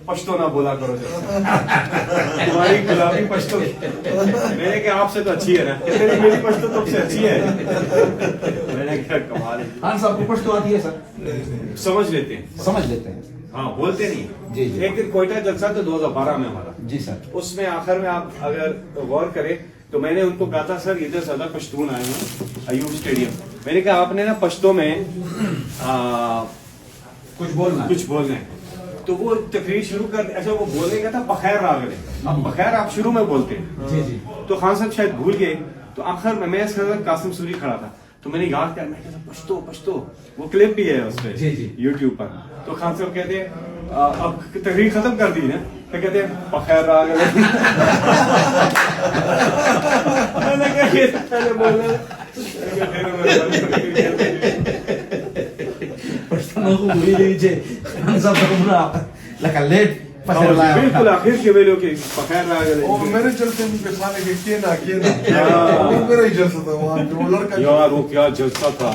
پشتو نہ بولا کرو تمہاری گلابی پشتو. میں نے کہا آپ سے تو اچھی ہے نا. کہتے ہیں میری پشتو تم سے اچھی ہے. میں نے کہا کمال ہے. خان صاحب کو پشتو آتی ہے سر؟ سمجھ لیتے ہیں. سمجھ لیتے ہیں. ہاں بولتے نہیں. جی جی. ایک دن کوئٹہ جلسہ تو 2012 میں ہمارا. جی سر. اس میں آخر میں آپ اگر غور کریں تو میں نے ان کو کہا تھا سر ادھر زیادہ پشتون آئے ہیں ایوب اسٹیڈیم. میں نے کہا آپ نے نا پشتو میں کچھ بولنا ہے. تو وہ تقریر شروع کر اچھا وہ بولنے کا تھا بخیر راگلے. اب بخیر آپ شروع میں بولتے ہیں. جی جی. تو خان صاحب شاید بھول گئے. تو آخر میں اس کے ساتھ قاسم سوری کھڑا تھا تو میں نے یاد کیا میں کہتا پشتو پشتو. وہ کلپ بھی ہے اس پہ یوٹیوب پر. تو خان صاحب کہتے ہیں اب تقریر ختم کر دی نا تو کہتے ہیں بخیر راگلے. میں نے کہا بولنا بالکل آخر کے ویلو کے بخیر راگلے. میرے جلسے میں پہچانے کے کینا میرا ہی جلسہ تھا وہاں جو لڑکا یار وہ کیا جلسہ تھا.